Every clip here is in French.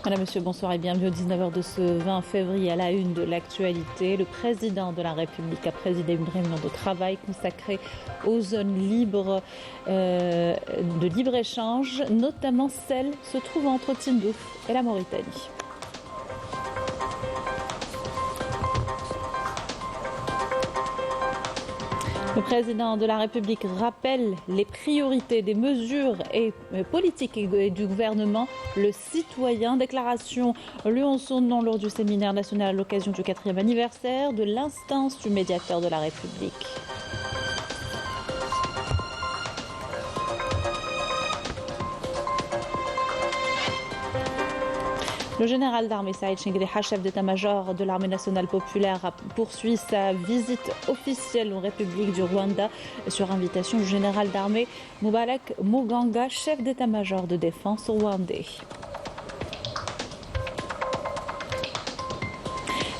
Madame, Monsieur, bonsoir et bienvenue au 19h de ce 20 février à la une de l'actualité. Le président de la République a présidé une réunion de travail consacrée aux zones libres de libre-échange, notamment celles se trouvant entre Tindouf et la Mauritanie. Le président de la République rappelle les priorités des mesures et politiques du gouvernement. Le citoyen, déclaration lue en son nom lors du séminaire national à l'occasion du 4e anniversaire de l'instance du médiateur de la République. Le général d'armée Saïd Chengueleha, chef d'état-major de l'armée nationale populaire, poursuit sa visite officielle en République du Rwanda sur invitation du général d'armée Mubarak Muganga, chef d'état-major de défense rwandais.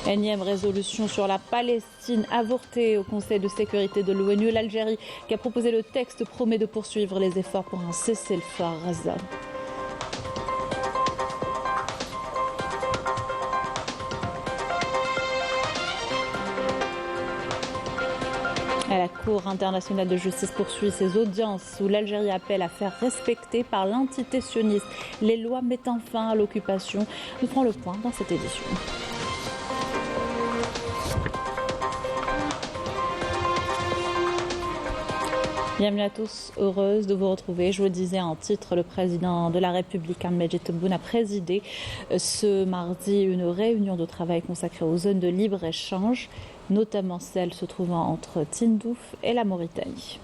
Énième résolution sur la Palestine avortée au Conseil de sécurité de l'ONU. L'Algérie qui a proposé le texte promet de poursuivre les efforts pour un cessez-le-feu à Gaza. La Cour internationale de justice poursuit ses audiences où l'Algérie appelle à faire respecter par l'entité sioniste les lois mettant fin à l'occupation. Nous ferons le point dans cette édition. Bienvenue à tous, heureuse de vous retrouver. Je vous le disais en titre, le président de la République, Ahmed Tebboune, a présidé ce mardi une réunion de travail consacrée aux zones de libre-échange, notamment celles se trouvant entre Tindouf et la Mauritanie.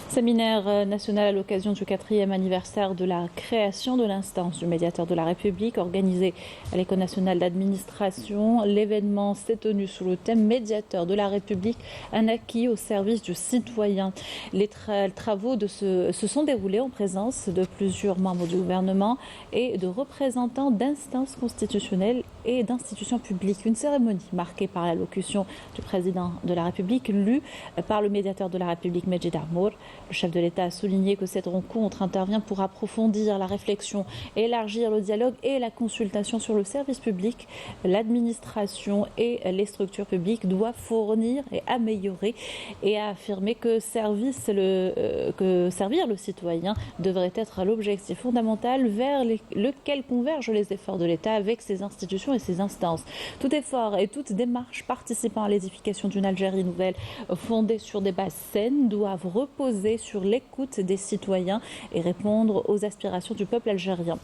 Séminaire national à l'occasion du 4e anniversaire de la création de l'instance du médiateur de la République organisé à l'École nationale d'administration. L'événement s'est tenu sous le thème médiateur de la République, un acquis au service du citoyen. Les travaux se sont déroulés en présence de plusieurs membres du gouvernement et de représentants d'instances constitutionnelles et d'institutions publiques. Une cérémonie marquée par l'allocution du président de la République, lue par le médiateur de la République, Medjid Armour. Le chef de l'État a souligné que cette rencontre intervient pour approfondir la réflexion, élargir le dialogue et la consultation sur le service public. L'administration et les structures publiques doivent fournir et améliorer, et a affirmé que servir le citoyen devrait être l'objectif fondamental vers lequel convergent les efforts de l'État avec ses institutions et ses instances. Tout effort et toute démarche participant à l'édification d'une Algérie nouvelle fondée sur des bases saines doivent reposer sur l'écoute des citoyens et répondre aux aspirations du peuple algérien.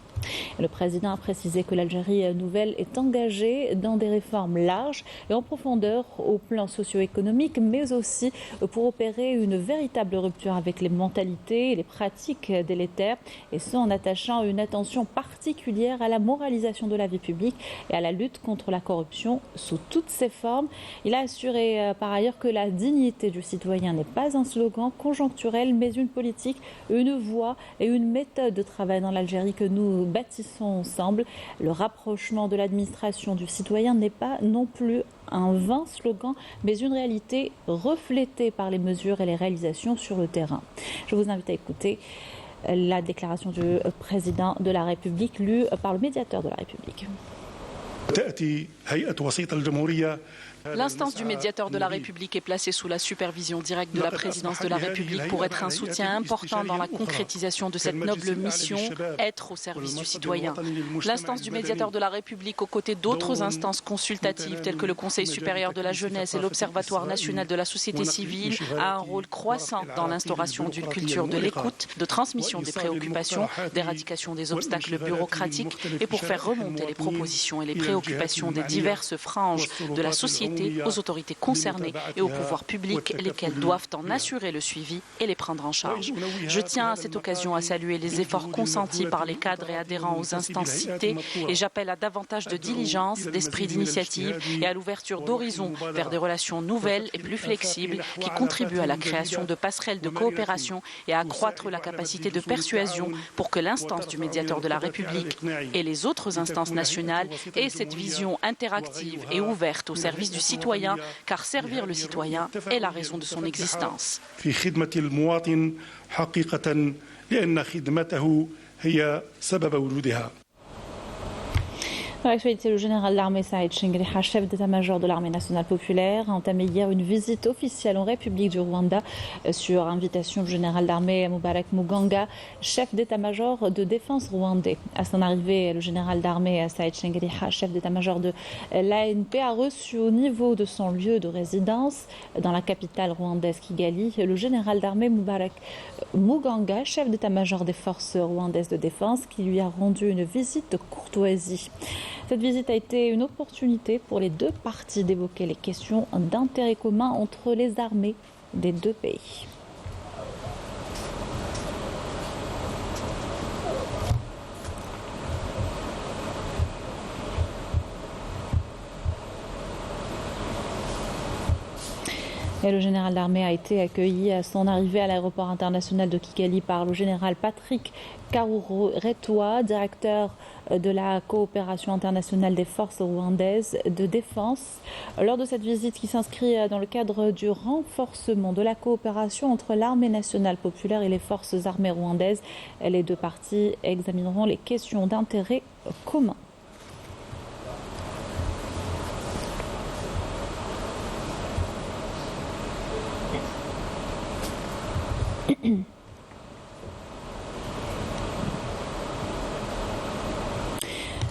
Le président a précisé que l'Algérie nouvelle est engagée dans des réformes larges et en profondeur au plan socio-économique, mais aussi pour opérer une véritable rupture avec les mentalités et les pratiques délétères, et ce en attachant une attention particulière à la moralisation de la vie publique et à la lutte contre la corruption sous toutes ses formes. Il a assuré par ailleurs que la dignité du citoyen n'est pas un slogan conjoncturel, mais une politique, une voie et une méthode de travail dans l'Algérie que nous bâtissons ensemble. Le rapprochement de l'administration du citoyen n'est pas non plus un vain slogan, mais une réalité reflétée par les mesures et les réalisations sur le terrain. Je vous invite à écouter la déclaration du président de la République, lue par le médiateur de la République. L'instance du médiateur de la République est placée sous la supervision directe de la présidence de la République pour être un soutien important dans la concrétisation de cette noble mission, être au service du citoyen. L'instance du médiateur de la République, aux côtés d'autres instances consultatives telles que le Conseil supérieur de la jeunesse et l'Observatoire national de la société civile, a un rôle croissant dans l'instauration d'une culture de l'écoute, de transmission des préoccupations, d'éradication des obstacles bureaucratiques et pour faire remonter les propositions et les préoccupations des diverses franges de la société société, aux autorités concernées et aux pouvoirs publics, lesquels doivent en assurer le suivi et les prendre en charge. Je tiens à cette occasion à saluer les efforts consentis par les cadres et adhérents aux instances citées et j'appelle à davantage de diligence, d'esprit d'initiative et à l'ouverture d'horizons vers des relations nouvelles et plus flexibles qui contribuent à la création de passerelles de coopération et à accroître la capacité de persuasion pour que l'instance du médiateur de la République et les autres instances nationales aient cette vision interactive et ouverte au service du citoyen, car servir le citoyen est la raison de son existence. Dans l'actualité, le général d'armée Saïd Shingriha, chef d'état-major de l'armée nationale populaire, a entamé hier une visite officielle en République du Rwanda sur invitation du général d'armée Mubarak Muganga, chef d'état-major de défense rwandais. À son arrivée, le général d'armée Saïd Shingriha, chef d'état-major de l'ANP, a reçu au niveau de son lieu de résidence dans la capitale rwandaise Kigali le général d'armée Mubarak Muganga, chef d'état-major des forces rwandaises de défense, qui lui a rendu une visite de courtoisie. Cette visite a été une opportunité pour les deux parties d'évoquer les questions d'intérêt commun entre les armées des deux pays. Et le général d'armée a été accueilli à son arrivée à l'aéroport international de Kigali par le général Patrick Karuretwa, directeur de la coopération internationale des forces rwandaises de défense. Lors de cette visite qui s'inscrit dans le cadre du renforcement de la coopération entre l'armée nationale populaire et les forces armées rwandaises, les deux parties examineront les questions d'intérêt commun.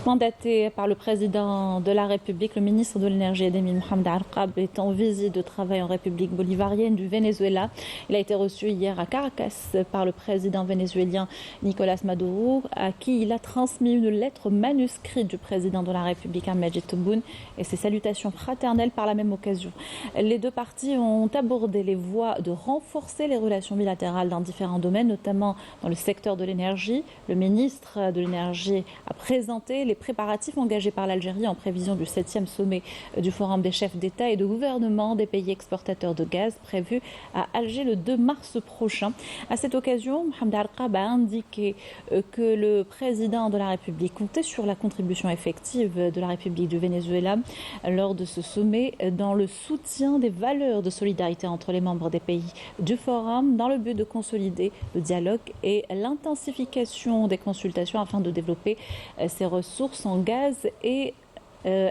Mandaté par le président de la République, le ministre de l'Énergie et des Mines, Mohamed Arqab, est en visite de travail en République bolivarienne du Venezuela. Il a été reçu hier à Caracas par le président vénézuélien Nicolás Maduro, à qui il a transmis une lettre manuscrite du président de la République, Ahmed Tebboune, et ses salutations fraternelles par la même occasion. Les deux parties ont abordé les voies de renforcer les relations bilatérales dans différents domaines, notamment dans le secteur de l'énergie. Le ministre de l'Énergie a présenté les préparatifs engagés par l'Algérie en prévision du 7e sommet du Forum des chefs d'État et de gouvernement des pays exportateurs de gaz prévu à Alger le 2 mars prochain. À cette occasion, Mohamed Arqab a indiqué que le président de la République comptait sur la contribution effective de la République du Venezuela lors de ce sommet dans le soutien des valeurs de solidarité entre les membres des pays du Forum dans le but de consolider le dialogue et l'intensification des consultations afin de développer ces ressources en gaz et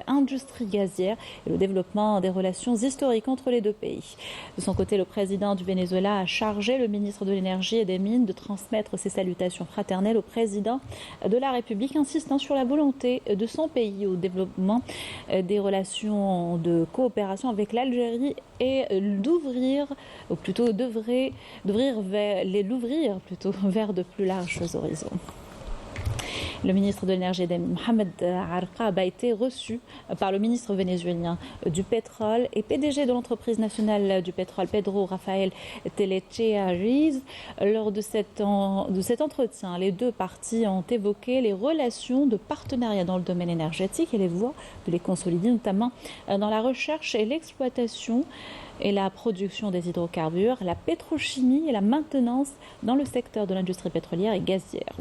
industrie gazière et le développement des relations historiques entre les deux pays. De son côté, le président du Venezuela a chargé le ministre de l'Énergie et des Mines de transmettre ses salutations fraternelles au président de la République, insistant sur la volonté de son pays au développement des relations de coopération avec l'Algérie et d'ouvrir, ou plutôt d'ouvrir vers de plus larges horizons. Le ministre de l'Énergie et des Mines, Mohamed Arqab, a été reçu par le ministre vénézuélien du pétrole et PDG de l'entreprise nationale du pétrole, Pedro Rafael Telechea-Riz. Lors de cet entretien, les deux parties ont évoqué les relations de partenariat dans le domaine énergétique et les voies de les consolider, notamment dans la recherche et l'exploitation et la production des hydrocarbures, la pétrochimie et la maintenance dans le secteur de l'industrie pétrolière et gazière.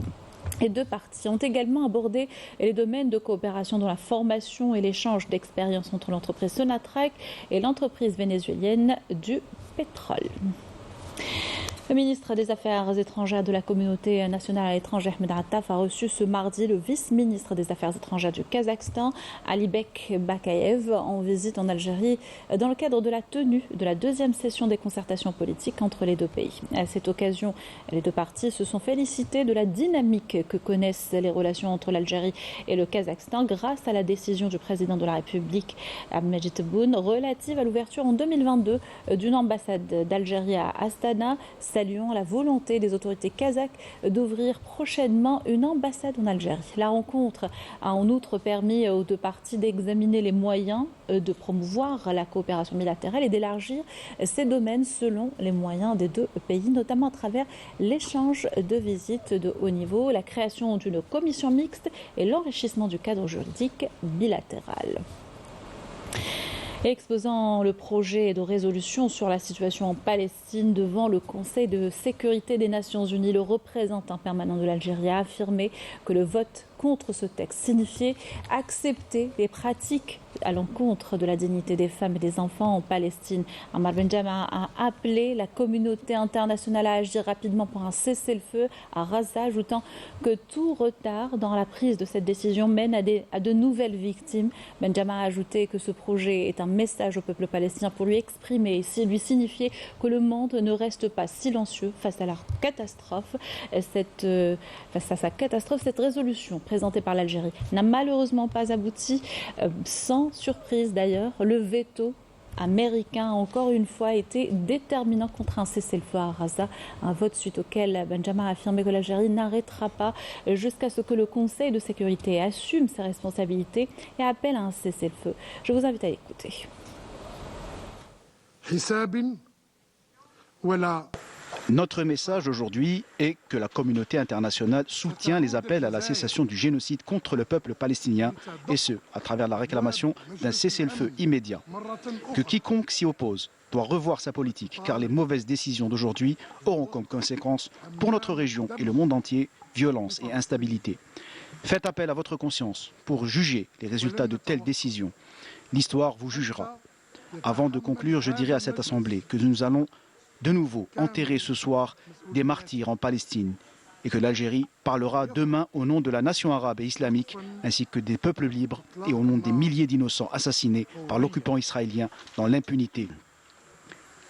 Les deux parties ont également abordé les domaines de coopération dans la formation et l'échange d'expériences entre l'entreprise Sonatrach et l'entreprise vénézuélienne du pétrole. Le ministre des Affaires étrangères de la communauté nationale à l'étranger, Ahmed Attaf, a reçu ce mardi le vice-ministre des Affaires étrangères du Kazakhstan, Alibek Bakayev, en visite en Algérie dans le cadre de la tenue de la deuxième session des concertations politiques entre les deux pays. À cette occasion, les deux parties se sont félicitées de la dynamique que connaissent les relations entre l'Algérie et le Kazakhstan grâce à la décision du président de la République, Ahmed Tebboune, relative à l'ouverture en 2022 d'une ambassade d'Algérie à Astana, saluant la volonté des autorités kazakhes d'ouvrir prochainement une ambassade en Algérie. La rencontre a en outre permis aux deux parties d'examiner les moyens de promouvoir la coopération bilatérale et d'élargir ces domaines selon les moyens des deux pays, notamment à travers l'échange de visites de haut niveau, la création d'une commission mixte et l'enrichissement du cadre juridique bilatéral. Exposant le projet de résolution sur la situation en Palestine devant le Conseil de sécurité des Nations Unies, le représentant permanent de l'Algérie a affirmé que le vote contre ce texte signifiait accepter les pratiques à l'encontre de la dignité des femmes et des enfants en Palestine. Ammar Benjama a appelé la communauté internationale à agir rapidement pour un cessez-le-feu à Gaza, ajoutant que tout retard dans la prise de cette décision mène à de nouvelles victimes. Benjama a ajouté que ce projet est un message au peuple palestinien pour lui exprimer et lui signifier que le monde ne reste pas silencieux face à la catastrophe. Face à sa catastrophe, cette résolution présentée par l'Algérie n'a malheureusement pas abouti, sans surprise d'ailleurs. Le veto américain a encore une fois été déterminant contre un cessez-le-feu à Gaza, un vote suite auquel Benjama a affirmé que l'Algérie n'arrêtera pas jusqu'à ce que le Conseil de sécurité assume ses responsabilités et appelle à un cessez-le-feu. Je vous invite à l'écouter. Notre message aujourd'hui est que la communauté internationale soutient les appels à la cessation du génocide contre le peuple palestinien, et ce, à travers la réclamation d'un cessez-le-feu immédiat. Que quiconque s'y oppose doit revoir sa politique, car les mauvaises décisions d'aujourd'hui auront comme conséquence pour notre région et le monde entier violence et instabilité. Faites appel à votre conscience pour juger les résultats de telles décisions. L'histoire vous jugera. Avant de conclure, je dirai à cette assemblée que nous allons de nouveau enterrer ce soir des martyrs en Palestine et que l'Algérie parlera demain au nom de la nation arabe et islamique ainsi que des peuples libres et au nom des milliers d'innocents assassinés par l'occupant israélien dans l'impunité.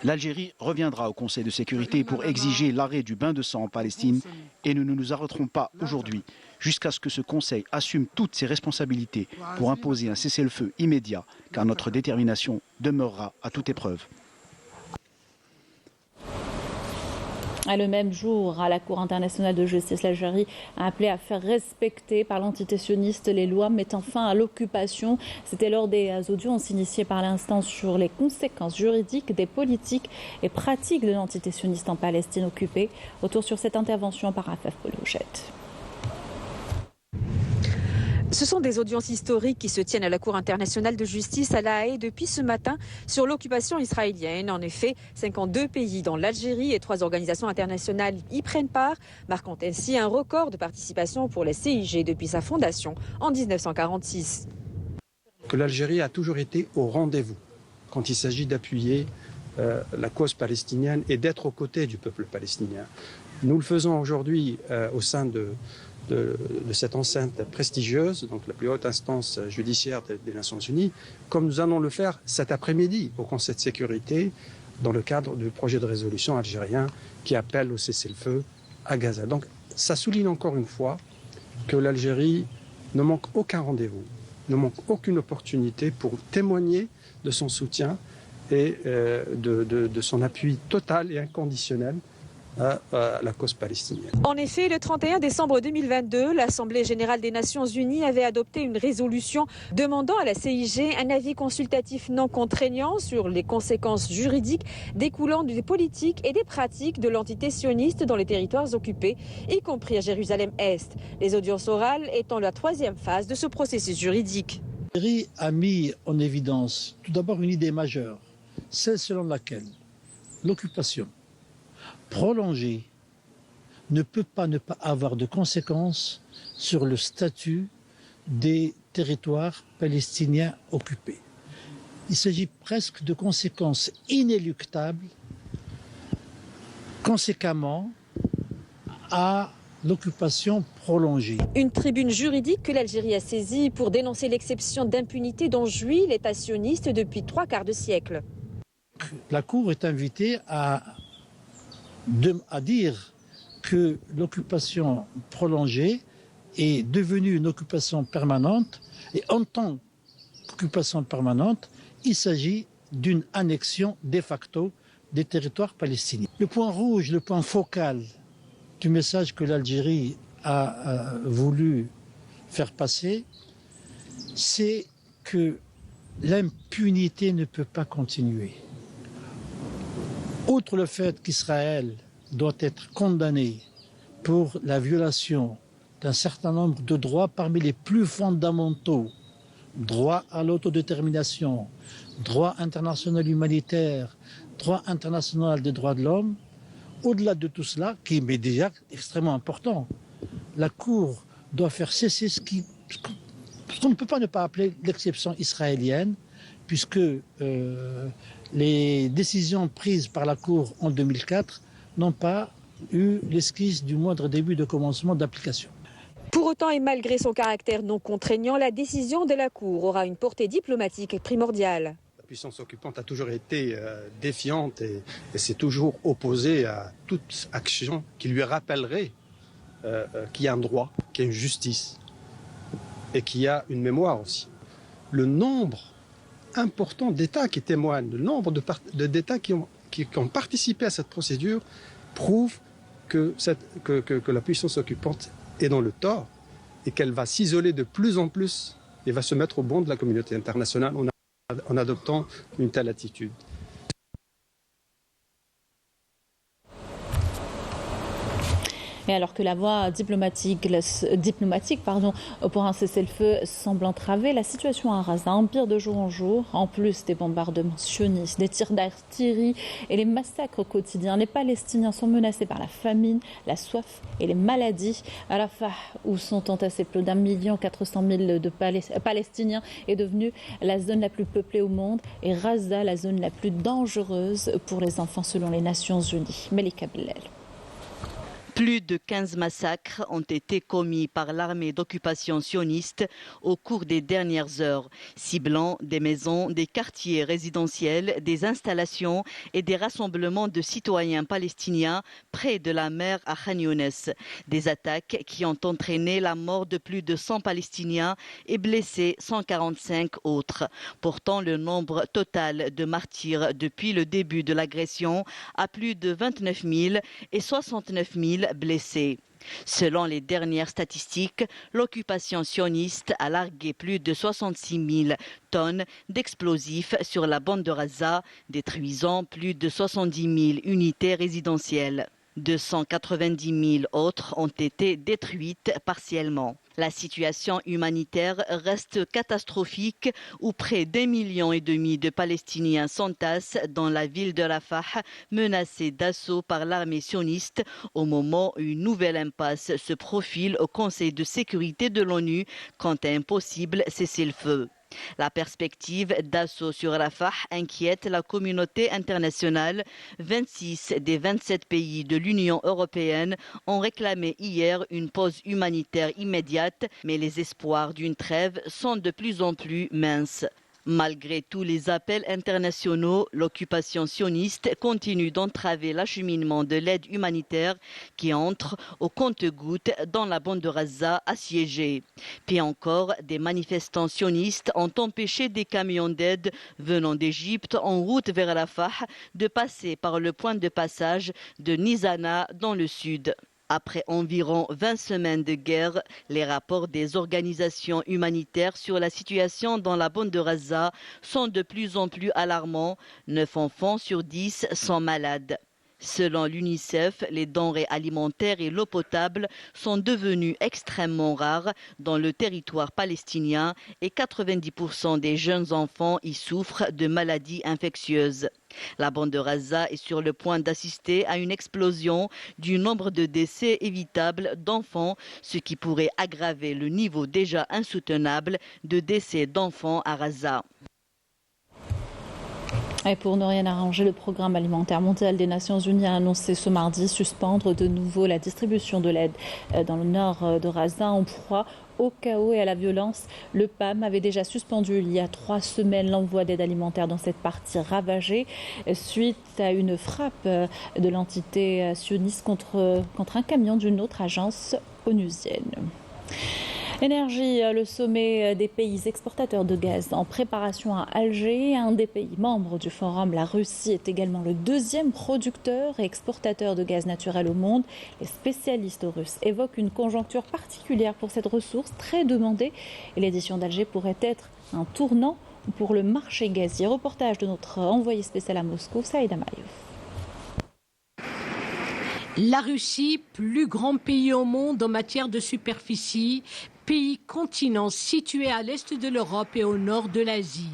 L'Algérie reviendra au Conseil de sécurité pour exiger l'arrêt du bain de sang en Palestine et nous ne nous arrêterons pas aujourd'hui jusqu'à ce que ce Conseil assume toutes ses responsabilités pour imposer un cessez-le-feu immédiat, car notre détermination demeurera à toute épreuve. Le même jour, à la Cour internationale de justice, l'Algérie a appelé à faire respecter par l'entité sioniste les lois mettant fin à l'occupation. C'était lors des audiences initiées par l'instance sur les conséquences juridiques des politiques et pratiques de l'entité sioniste en Palestine occupée. Retour sur cette intervention par Afaf Polouchette. Ce sont des audiences historiques qui se tiennent à la Cour internationale de justice à La Haye depuis ce matin sur l'occupation israélienne. En effet, 52 pays dont l'Algérie et 3 organisations internationales y prennent part, marquant ainsi un record de participation pour la CIG depuis sa fondation en 1946. Que l'Algérie a toujours été au rendez-vous quand il s'agit d'appuyer la cause palestinienne et d'être aux côtés du peuple palestinien. Nous le faisons aujourd'hui au sein de cette enceinte prestigieuse, donc la plus haute instance judiciaire des Nations Unies, comme nous allons le faire cet après-midi au Conseil de sécurité dans le cadre du projet de résolution algérien qui appelle au cessez-le-feu à Gaza. Donc ça souligne encore une fois que l'Algérie ne manque aucun rendez-vous, ne manque aucune opportunité pour témoigner de son soutien et de son appui total et inconditionnel à la cause palestinienne. En effet, le 31 décembre 2022, l'Assemblée générale des Nations Unies avait adopté une résolution demandant à la CIG un avis consultatif non contraignant sur les conséquences juridiques découlant des politiques et des pratiques de l'entité sioniste dans les territoires occupés, y compris à Jérusalem-Est. Les audiences orales étant la 3e phase de ce processus juridique. L'Algérie a mis en évidence tout d'abord une idée majeure, celle selon laquelle l'occupation prolongée ne peut pas ne pas avoir de conséquences sur le statut des territoires palestiniens occupés. Il s'agit presque de conséquences inéluctables, conséquemment à l'occupation prolongée. Une tribune juridique que l'Algérie a saisie pour dénoncer l'exception d'impunité dont jouit l'État sioniste depuis 3/4 de siècle. La Cour est invitée à dire que l'occupation prolongée est devenue une occupation permanente et en tant qu'occupation permanente, il s'agit d'une annexion de facto des territoires palestiniens. Le point rouge, le point focal du message que l'Algérie a voulu faire passer, c'est que l'impunité ne peut pas continuer. Outre le fait qu'Israël doit être condamné pour la violation d'un certain nombre de droits parmi les plus fondamentaux, droit à l'autodétermination, droit international humanitaire, droit international des droits de l'homme, au-delà de tout cela, qui est déjà extrêmement important, la Cour doit faire cesser ce qu'on ne peut pas ne pas appeler l'exception israélienne, puisque les décisions prises par la Cour en 2004 n'ont pas eu l'esquisse du moindre début de commencement d'application. Pour autant et malgré son caractère non contraignant, la décision de la Cour aura une portée diplomatique primordiale. La puissance occupante a toujours été défiante et s'est toujours opposée à toute action qui lui rappellerait qu'il y a un droit, qu'il y a une justice et qu'il y a une mémoire aussi. Le nombre important d'États qui témoignent, le nombre d'États qui ont participé à cette procédure prouve que la puissance occupante est dans le tort et qu'elle va s'isoler de plus en plus et va se mettre au banc de la communauté internationale en adoptant une telle attitude. Et alors que la voie diplomatique pour un cessez-le-feu semble entraver, la situation à Gaza empire de jour en jour. En plus des bombardements sionistes, des tirs d'artillerie et les massacres quotidiens, les Palestiniens sont menacés par la famine, la soif et les maladies. À Rafah, où sont entassés plus d'1,4 million de Palestiniens, est devenue la zone la plus peuplée au monde et Gaza la zone la plus dangereuse pour les enfants selon les Nations Unies. Melika Bellel. Plus de 15 massacres ont été commis par l'armée d'occupation sioniste au cours des dernières heures, ciblant des maisons, des quartiers résidentiels, des installations et des rassemblements de citoyens palestiniens près de la mer à Khan Younes. Des attaques qui ont entraîné la mort de plus de 100 Palestiniens et blessé 145 autres, portant le nombre total de martyrs depuis le début de l'agression à plus de 29 000 et 69 000 blessés. Selon les dernières statistiques, l'occupation sioniste a largué plus de 66 000 tonnes d'explosifs sur la bande de Gaza, détruisant plus de 70 000 unités résidentielles. 290 000 autres ont été détruites partiellement. La situation humanitaire reste catastrophique où près d'1,5 million de Palestiniens s'entassent dans la ville de Rafah, menacée d'assaut par l'armée sioniste au moment où une nouvelle impasse se profile au Conseil de sécurité de l'ONU quant à un possible cessez-le-feu. La perspective d'assaut sur Rafah inquiète la communauté internationale. 26 des 27 pays de l'Union européenne ont réclamé hier une pause humanitaire immédiate, mais les espoirs d'une trêve sont de plus en plus minces. Malgré tous les appels internationaux, l'occupation sioniste continue d'entraver l'acheminement de l'aide humanitaire qui entre au compte-gouttes dans la bande de Gaza assiégée. Puis encore, des manifestants sionistes ont empêché des camions d'aide venant d'Égypte en route vers Rafah de passer par le point de passage de Nizana dans le sud. Après environ 20 semaines de guerre, les rapports des organisations humanitaires sur la situation dans la bande de Gaza sont de plus en plus alarmants. 9 enfants sur 10 sont malades. Selon l'UNICEF, les denrées alimentaires et l'eau potable sont devenues extrêmement rares dans le territoire palestinien et 90% des jeunes enfants y souffrent de maladies infectieuses. La bande de Gaza est sur le point d'assister à une explosion du nombre de décès évitables d'enfants, ce qui pourrait aggraver le niveau déjà insoutenable de décès d'enfants à Gaza. Et pour ne rien arranger, le Programme alimentaire mondial des Nations Unies a annoncé ce mardi suspendre de nouveau la distribution de l'aide dans le nord de Gaza en proie au chaos et à la violence. Le PAM avait déjà suspendu il y a 3 semaines l'envoi d'aide alimentaire dans cette partie ravagée suite à une frappe de l'entité sioniste contre un camion d'une autre agence onusienne. Énergie, le sommet des pays exportateurs de gaz en préparation à Alger. Un des pays membres du forum, la Russie, est également le deuxième producteur et exportateur de gaz naturel au monde. Les spécialistes russes évoquent une conjoncture particulière pour cette ressource très demandée. Et l'édition d'Alger pourrait être un tournant pour le marché gazier. Reportage de notre envoyé spécial à Moscou, Saïda Maïouf. La Russie, plus grand pays au monde en matière de superficie, pays continent situé à l'est de l'Europe et au nord de l'Asie.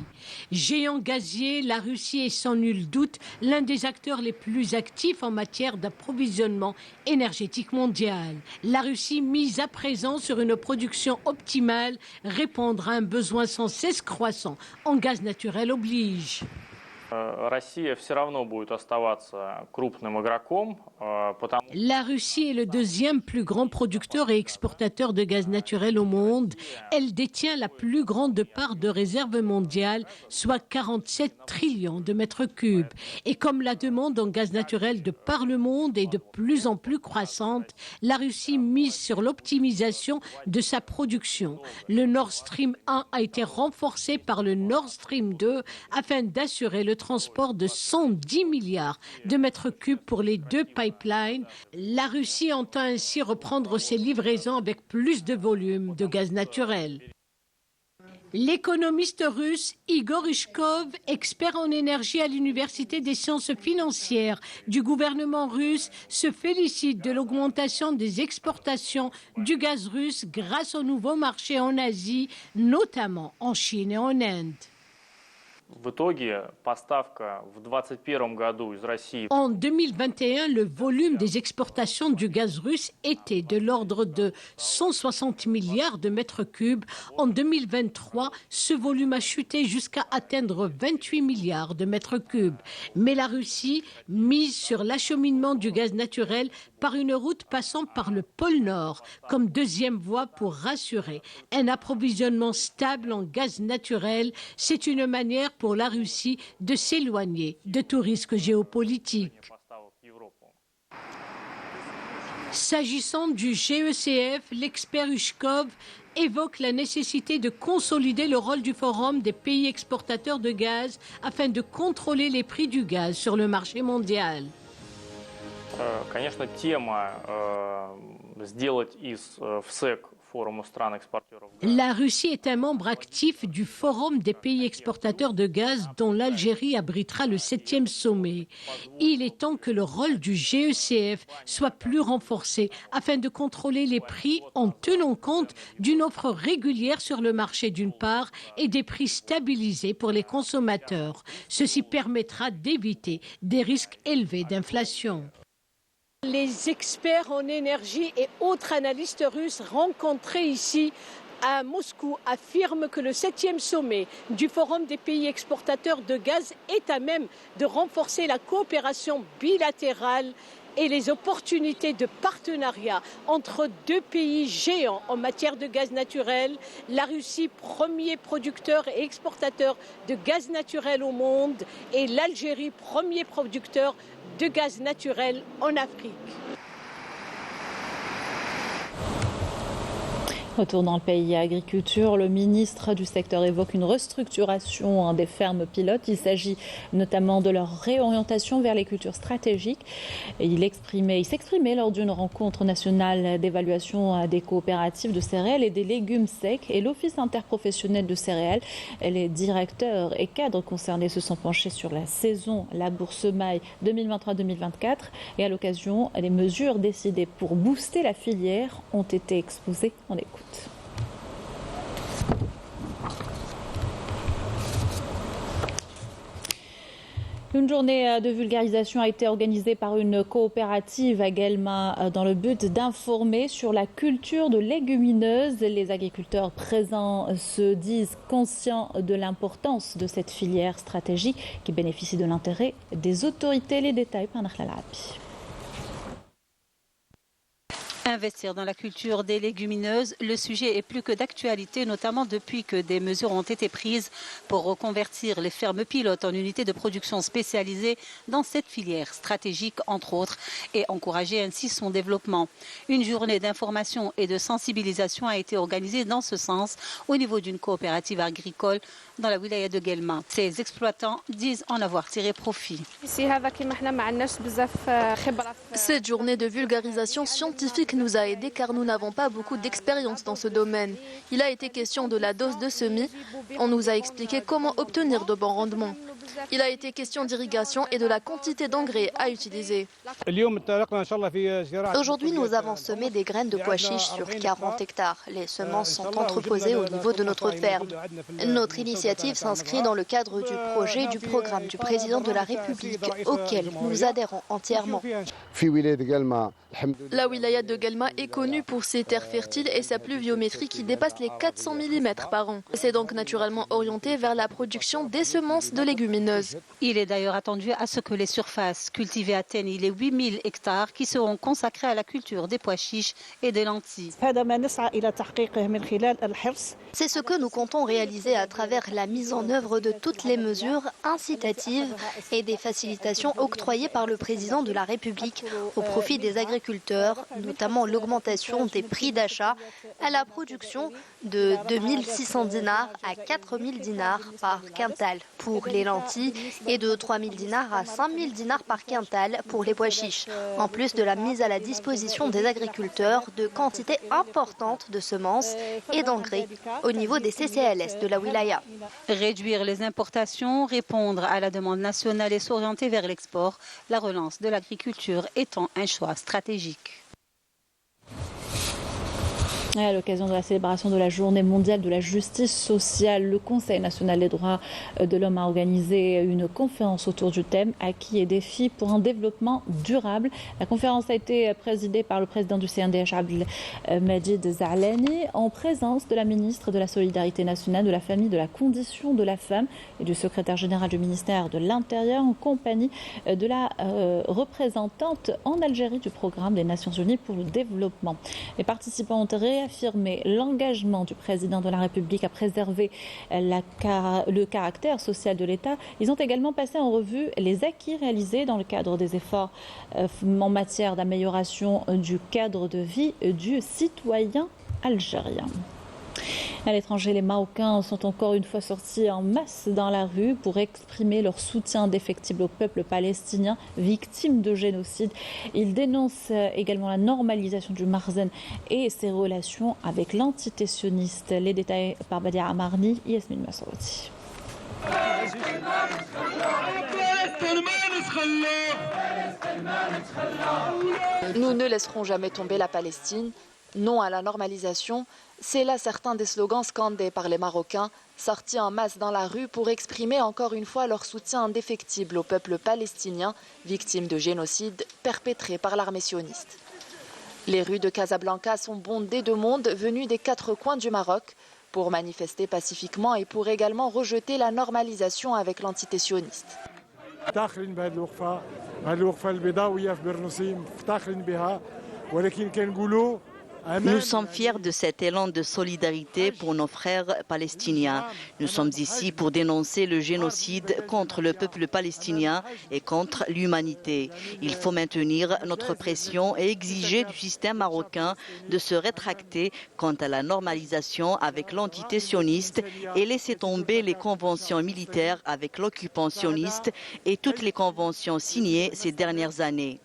Géant gazier, la Russie est sans nul doute l'un des acteurs les plus actifs en matière d'approvisionnement énergétique mondial. La Russie mise à présent sur une production optimale, répondre à un besoin sans cesse croissant en gaz naturel oblige. La Russie est le deuxième plus grand producteur et exportateur de gaz naturel au monde. Elle détient la plus grande part de réserves mondiales, soit 47 trillions de mètres cubes. Et comme la demande en gaz naturel de par le monde est de plus en plus croissante, la Russie mise sur l'optimisation de sa production. Le Nord Stream 1 a été renforcé par le Nord Stream 2 afin d'assurer le transport de 110 milliards de mètres cubes pour les deux pipelines. La Russie entend ainsi reprendre ses livraisons avec plus de volume de gaz naturel. L'économiste russe Igor Ushkov, expert en énergie à l'Université des sciences financières du gouvernement russe, se félicite de l'augmentation des exportations du gaz russe grâce au nouveau marché en Asie, notamment en Chine et en Inde. En 2021, le volume des exportations du gaz russe était de l'ordre de 160 milliards de mètres cubes. En 2023, ce volume a chuté jusqu'à atteindre 28 milliards de mètres cubes. Mais la Russie mise sur l'acheminement du gaz naturel par une route passant par le pôle Nord comme deuxième voie pour rassurer un approvisionnement stable en gaz naturel. C'est une manière pour la Russie de s'éloigner de tout risque géopolitique. S'agissant du GECF, l'expert Ushkov évoque la nécessité de consolider le rôle du forum des pays exportateurs de gaz afin de contrôler les prix du gaz sur le marché mondial. La Russie est un membre actif du Forum des pays exportateurs de gaz dont l'Algérie abritera le 7e sommet. Il est temps que le rôle du GECF soit plus renforcé afin de contrôler les prix en tenant compte d'une offre régulière sur le marché d'une part et des prix stabilisés pour les consommateurs. Ceci permettra d'éviter des risques élevés d'inflation. Les experts en énergie et autres analystes russes rencontrés ici à Moscou affirment que le 7e sommet du Forum des pays exportateurs de gaz est à même de renforcer la coopération bilatérale et les opportunités de partenariat entre deux pays géants en matière de gaz naturel. La Russie, premier producteur et exportateur de gaz naturel au monde, et l'Algérie, premier producteur de gaz naturel en Afrique. Retour dans le pays agriculture, le ministre du secteur évoque une restructuration des fermes pilotes. Il s'agit notamment de leur réorientation vers les cultures stratégiques. Et il s'exprimait lors d'une rencontre nationale d'évaluation des coopératives de céréales et des légumes secs et l'Office interprofessionnel de céréales. Les directeurs et cadres concernés se sont penchés sur la saison labour-semaille 2023-2024 et à l'occasion, les mesures décidées pour booster la filière ont été exposées. On écoute. Une journée de vulgarisation a été organisée par une coopérative à Guelma dans le but d'informer sur la culture de légumineuses. Les agriculteurs présents se disent conscients de l'importance de cette filière stratégique qui bénéficie de l'intérêt des autorités. Les détails par Nakhla Arabi. Investir dans la culture des légumineuses, le sujet est plus que d'actualité, notamment depuis que des mesures ont été prises pour reconvertir les fermes pilotes en unités de production spécialisées dans cette filière stratégique, entre autres, et encourager ainsi son développement. Une journée d'information et de sensibilisation a été organisée dans ce sens au niveau d'une coopérative agricole dans la wilaya de Guelma. Ces exploitants disent en avoir tiré profit. Cette journée de vulgarisation scientifique nous a aidés car nous n'avons pas beaucoup d'expérience dans ce domaine. Il a été question de la dose de semis. On nous a expliqué comment obtenir de bons rendements. Il a été question d'irrigation et de la quantité d'engrais à utiliser. Aujourd'hui, nous avons semé des graines de pois chiches sur 40 hectares. Les semences sont entreposées au niveau de notre ferme. Notre initiative s'inscrit dans le cadre du projet du programme du président de la République, auquel nous adhérons entièrement. La wilaya de Guelma est connue pour ses terres fertiles et sa pluviométrie qui dépasse les 400 mm par an. C'est donc naturellement orienté vers la production des semences de légumineuses. Il est d'ailleurs attendu à ce que les surfaces cultivées atteignent les 8000 hectares qui seront consacrés à la culture des pois chiches et des lentilles. C'est ce que nous comptons réaliser à travers la mise en œuvre de toutes les mesures incitatives et des facilitations octroyées par le président de la République au profit des agriculteurs, notamment l'augmentation des prix d'achat à la production de 2600 dinars à 4000 dinars par quintal pour les lentilles et de 3000 dinars à 5000 dinars par quintal pour les pois chiches, en plus de la mise à la disposition des agriculteurs de quantités importantes de semences et d'engrais au niveau des CCLS de la wilaya. Réduire les importations, répondre à la demande nationale et s'orienter vers l'export, la relance de l'agriculture étant un choix stratégique. À l'occasion de la célébration de la Journée mondiale de la justice sociale, le Conseil national des droits de l'homme a organisé une conférence autour du thème « Acquis et défis pour un développement durable ». La conférence a été présidée par le président du CNDH, Abdelmajid Zaalani, en présence de la ministre de la Solidarité nationale, de la Famille, de la Condition de la Femme et du secrétaire général du ministère de l'Intérieur, en compagnie de la représentante en Algérie du programme des Nations Unies pour le développement. Les participants ont réaffirmer l'engagement du président de la République à préserver le caractère social de l'État. Ils ont également passé en revue les acquis réalisés dans le cadre des efforts en matière d'amélioration du cadre de vie du citoyen algérien. À l'étranger, les Marocains sont encore une fois sortis en masse dans la rue pour exprimer leur soutien indéfectible au peuple palestinien victime de génocide. Ils dénoncent également la normalisation du Marzen et ses relations avec l'entité sioniste. Les détails par Badia Amarni, Yasmine Massaouati. Nous ne laisserons jamais tomber la Palestine. Non à la normalisation. C'est là certains des slogans scandés par les Marocains, sortis en masse dans la rue pour exprimer encore une fois leur soutien indéfectible au peuple palestinien, victime de génocide perpétré par l'armée sioniste. Les rues de Casablanca sont bondées de monde venu des 4 coins du Maroc pour manifester pacifiquement et pour également rejeter la normalisation avec l'entité sioniste. Nous sommes fiers de cet élan de solidarité pour nos frères palestiniens. Nous sommes ici pour dénoncer le génocide contre le peuple palestinien et contre l'humanité. Il faut maintenir notre pression et exiger du système marocain de se rétracter quant à la normalisation avec l'entité sioniste et laisser tomber les conventions militaires avec l'occupant sioniste et toutes les conventions signées ces dernières années.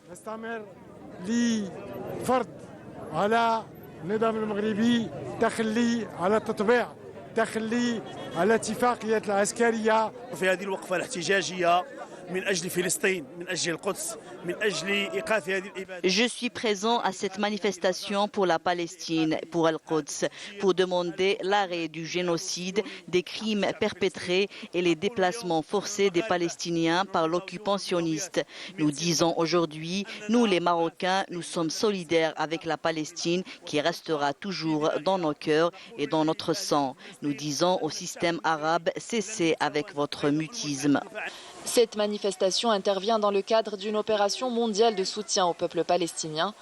على النظام المغربي تخلي على التطبيع تخلي على الاتفاقية العسكرية في هذه الوقفة الاحتجاجية من أجل فلسطين من أجل القدس من أجل إيقاف هذه الإبادة. Je suis présent à cette manifestation pour la Palestine, pour Al-Quds, pour demander l'arrêt du génocide, des crimes perpétrés et les déplacements forcés des Palestiniens par l'occupant sioniste. Nous disons aujourd'hui, nous les Marocains, nous sommes solidaires avec la Palestine qui restera toujours dans nos cœurs et dans notre sang. Nous disons au système arabe, cessez avec votre mutisme. Cette manifestation intervient dans le cadre d'une opération mondiale de soutien au peuple palestinien.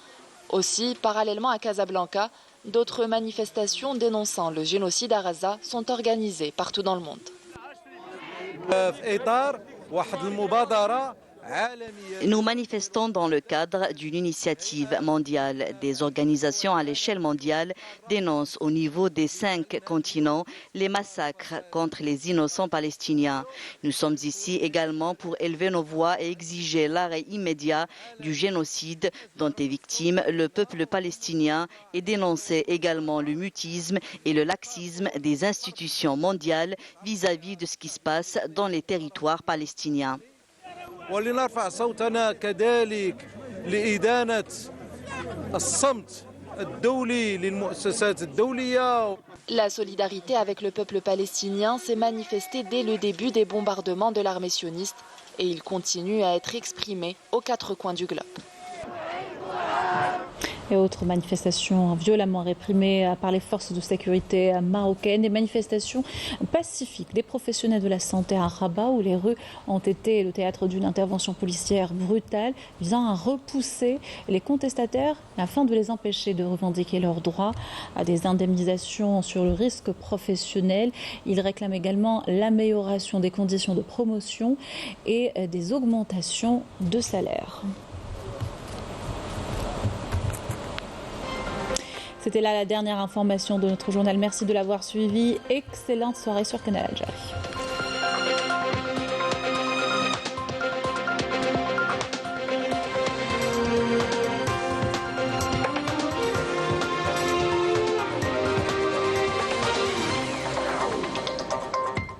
Aussi, parallèlement à Casablanca, d'autres manifestations dénonçant le génocide à Gaza sont organisées partout dans le monde. Nous manifestons dans le cadre d'une initiative mondiale. Des organisations à l'échelle mondiale dénoncent au niveau des 5 continents les massacres contre les innocents palestiniens. Nous sommes ici également pour élever nos voix et exiger l'arrêt immédiat du génocide dont est victime le peuple palestinien et dénoncer également le mutisme et le laxisme des institutions mondiales vis-à-vis de ce qui se passe dans les territoires palestiniens. ولنرفع صوتنا كذلك لإدانة الصمت الدولي للمؤسسات الدولية. La solidarité avec le peuple palestinien s'est manifestée dès le début des bombardements de l'armée sioniste et il continue à être exprimé aux 4 coins du globe. Et autres manifestations violemment réprimées par les forces de sécurité marocaines, des manifestations pacifiques des professionnels de la santé à Rabat où les rues ont été le théâtre d'une intervention policière brutale visant à repousser les contestataires afin de les empêcher de revendiquer leurs droits à des indemnisations sur le risque professionnel. Ils réclament également l'amélioration des conditions de promotion et des augmentations de salaire. C'était là la dernière information de notre journal. Merci de l'avoir suivi. Excellente soirée sur Canal Algérie.